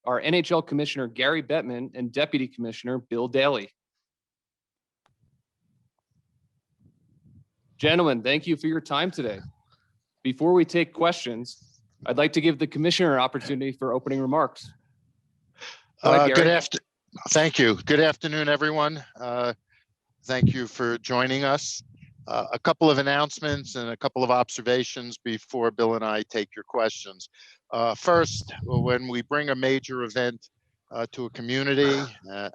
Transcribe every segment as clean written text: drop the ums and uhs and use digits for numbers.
are NHL Commissioner Gary Bettman and Deputy Commissioner Bill Daly. Gentlemen, thank you for your time today. Before we take questions, I'd like to give the Commissioner an opportunity for opening remarks. Go ahead, Gary. Thank you. Good afternoon, everyone. Thank you for joining us. A couple of announcements and a couple of observations before Bill and I take your questions. First, when we bring a major event to a community,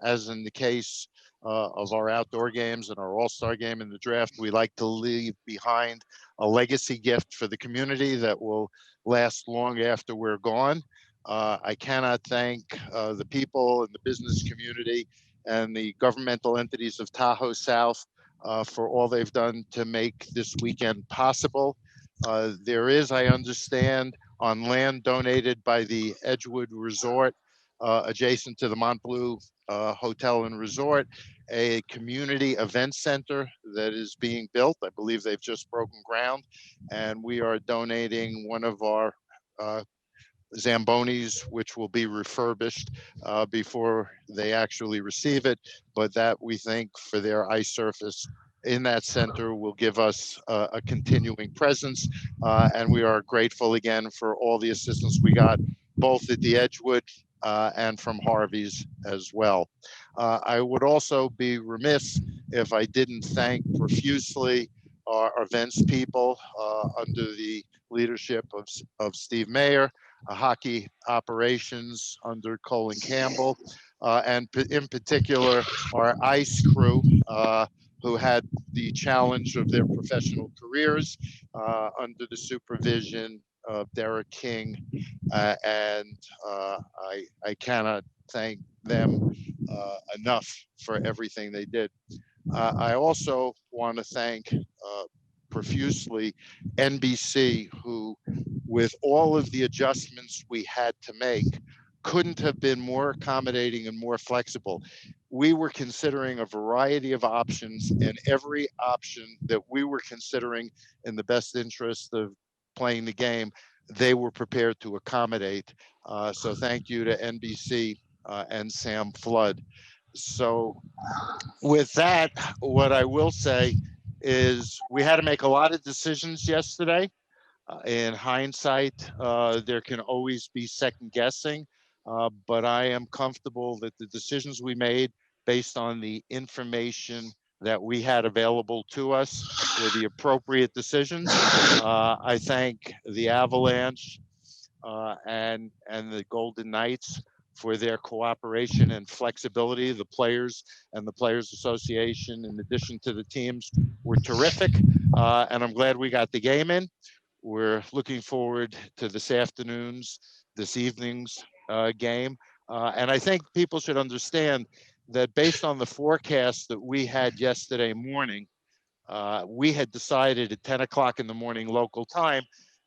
as in the case of our outdoor games and our all-star game in the draft, we like to leave behind a legacy gift for the community that will last long after we're gone. I cannot thank the people in the business community and the governmental entities of Tahoe South for all they've done to make this weekend possible. There is, I understand, on land donated by the Edgewood Resort, adjacent to the Montbleu Hotel and Resort, a community event center that is being built. I believe they've just broken ground, and we are donating one of our Zambonis, which will be refurbished before they actually receive it, but that we think for their ice surface in that center will give us a continuing presence, and we are grateful again for all the assistance we got both at the Edgewood and from Harvey's as well. I would also be remiss if I didn't thank profusely our events people under the leadership of Steve Mayer, hockey operations under Colin Campbell, and in particular our ice crew, who had the challenge of their professional careers under the supervision of Derek King, and I cannot thank them enough for everything they did. I also want to thank profusely NBC, who, with all of the adjustments we had to make, couldn't have been more accommodating and more flexible. We were considering a variety of options, and every option that we were considering in the best interest of playing the game, they were prepared to accommodate. So thank you to NBC and Sam Flood. So with that, what I will say is we had to make a lot of decisions yesterday. In hindsight, there can always be second guessing, but I am comfortable that the decisions we made based on the information that we had available to us were the appropriate decisions. I thank the Avalanche and the Golden Knights for their cooperation and flexibility. The players and the Players Association, in addition to the teams, were terrific, and I'm glad we got the game in. We're looking forward to this evening's game. And I think people should understand that based on the forecast that we had yesterday morning, we had decided at 10 o'clock in the morning local time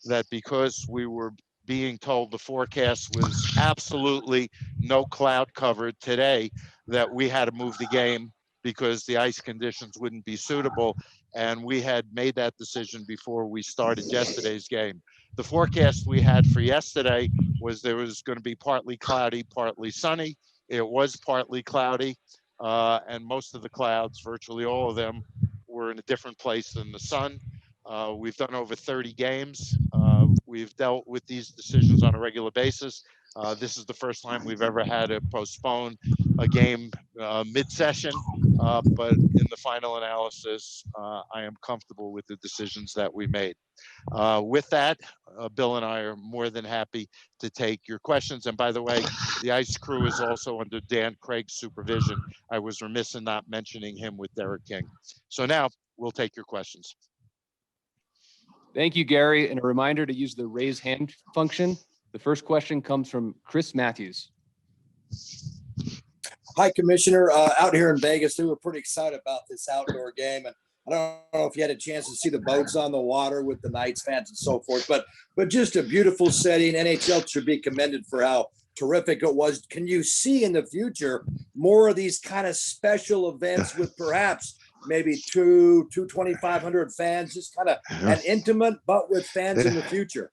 that because we were being told the forecast was absolutely no cloud cover today, that we had to move the game because the ice conditions wouldn't be suitable. And we had made that decision before we started yesterday's game. The forecast we had for yesterday was there was going to be partly cloudy, partly sunny. It was partly cloudy, and most of the clouds, virtually all of them, were in a different place than the sun. We've done over 30 games. We've dealt with these decisions on a regular basis. This is the first time we've ever had to postpone a game mid-session, but in the final analysis, I am comfortable with the decisions that we made. With that, Bill and I are more than happy to take your questions. And by the way, the ice crew is also under Dan Craig's supervision. I was remiss in not mentioning him with Derek King. So now we'll take your questions. Thank you, Gary. And a reminder to use the raise hand function. The first question comes from Chris Matthews. Hi, Commissioner. Out here in Vegas, we were pretty excited about this outdoor game. And I don't know if you had a chance to see the boats on the water with the Knights fans and so forth, but just a beautiful setting. NHL should be commended for how terrific it was. Can you see in the future more of these kind of special events with perhaps maybe 2,500 fans, just kind of an intimate, but with fans in the future?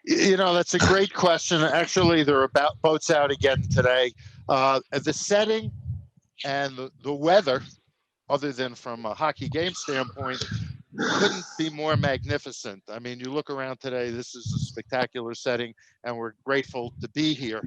That's a great question. Actually, there are about boats out again today. The setting and the weather, other than from a hockey game standpoint, couldn't be more magnificent. I mean, you look around today, this is a spectacular setting, and we're grateful to be here.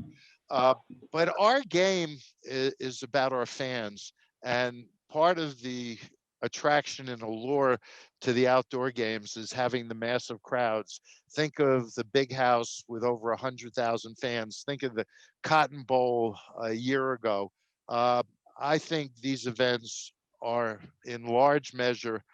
But our game is about our fans, and part of the attraction and allure to the outdoor games is having the massive crowds. Think of the big house with over 100,000 fans. Think of the Cotton Bowl a year ago. I think these events are in large measure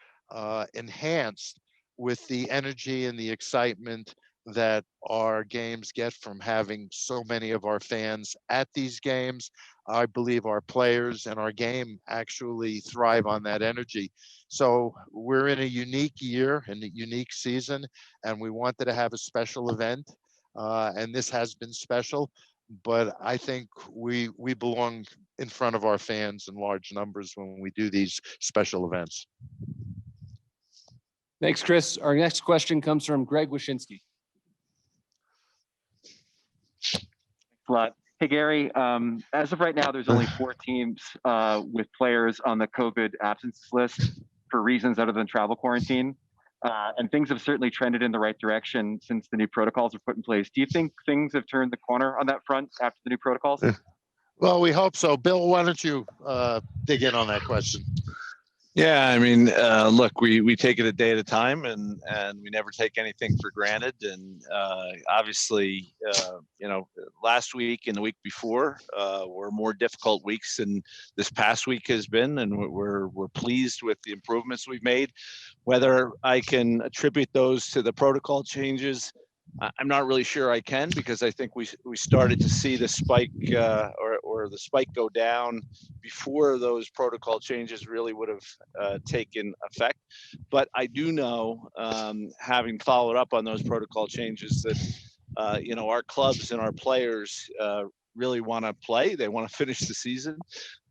enhanced with the energy and the excitement that our games get from having so many of our fans at these games. I believe our players and our game actually thrive on that energy. So we're in a unique year and a unique season, and we wanted to have a special event. And this has been special, but I think we belong in front of our fans in large numbers when we do these special events. Thanks, Chris. Our next question comes from Greg Wyshynski. A lot. Hey, Gary, as of right now, there's only 4 teams with players on the COVID absence list for reasons other than travel quarantine. And things have certainly trended in the right direction since the new protocols were put in place. Do you think things have turned the corner on that front after the new protocols? Well, we hope so. Bill, why don't you dig in on that question? Yeah, I mean, look, we take it a day at a time, and we never take anything for granted. And obviously, last week and the week before were more difficult weeks than this past week has been, and we're pleased with the improvements we've made. Whether I can attribute those to the protocol changes, I'm not really sure I can, because I think we started to see the spike or the spike go down before those protocol changes really would have taken effect. But I do know, having followed up on those protocol changes, that our clubs and our players really want to play. They want to finish the season.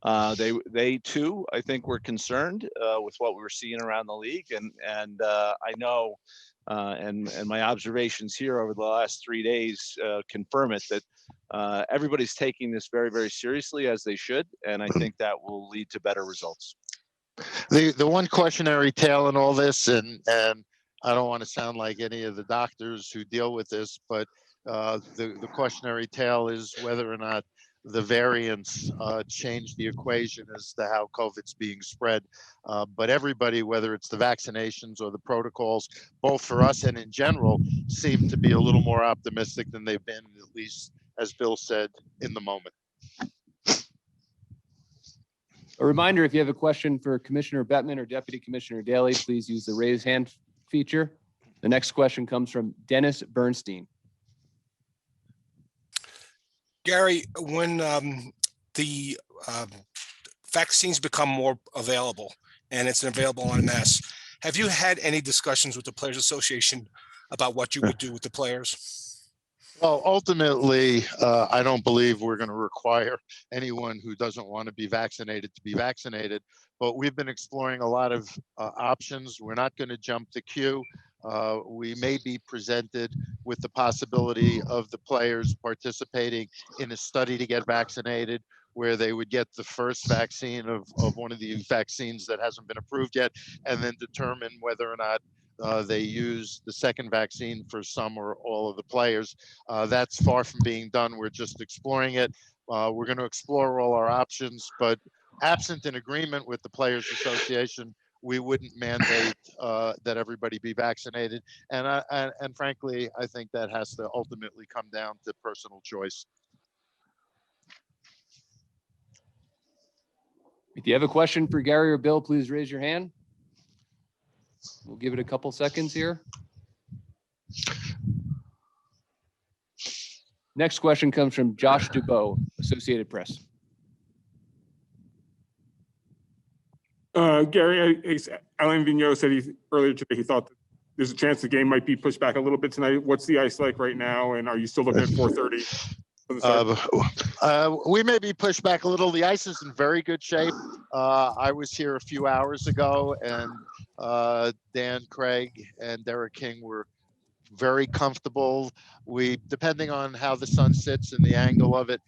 They too, I think, were concerned with what we were seeing around the league, and I know. And my observations here over the last 3 days confirm it, that everybody's taking this very, very seriously, as they should, and I think that will lead to better results. The one cautionary tale in all this, and I don't want to sound like any of the doctors who deal with this, but the cautionary tale is whether or not the variants change the equation as to how COVID's being spread. But everybody, whether it's the vaccinations or the protocols, both for us and in general, seem to be a little more optimistic than they've been, at least, as Bill said, in the moment. A reminder, if you have a question for Commissioner Bettman or Deputy Commissioner Daly, please use the raise hand feature. The next question comes from Dennis Bernstein. Gary, when the vaccines become more available and it's available en masse, have you had any discussions with the Players Association about what you would do with the players? Well, ultimately, I don't believe we're going to require anyone who doesn't want to be vaccinated to be vaccinated, but we've been exploring a lot of options. We're not going to jump the queue. We may be presented with the possibility of the players participating in a study to get vaccinated, where they would get the first vaccine of one of the vaccines that hasn't been approved yet, and then determine whether or not they use the second vaccine for some or all of the players. That's far from being done. We're just exploring it. We're going to explore all our options, but absent an agreement with the Players Association, we wouldn't mandate that everybody be vaccinated. And frankly, I think that has to ultimately come down to personal choice. If you have a question for Gary or Bill, please raise your hand. We'll give it a couple seconds here. Next question comes from Josh Dubow, Associated Press. Gary, Alain Vigneault said earlier today he thought that there's a chance the game might be pushed back a little bit tonight. What's the ice like right now, and are you still looking at 4:30? We may be pushed back a little. The ice is in very good shape. I was here a few hours ago, and Dan Craig and Derek King were very comfortable. Depending on how the sun sits and the angle of it,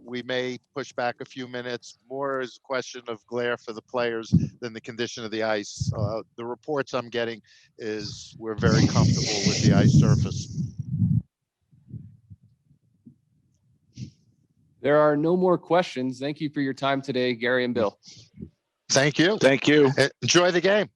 we may push back a few minutes. More is a question of glare for the players than the condition of the ice. The reports I'm getting is we're very comfortable with the ice surface. There are no more questions. Thank you for your time today, Gary and Bill. Thank you. Thank you. Enjoy the game.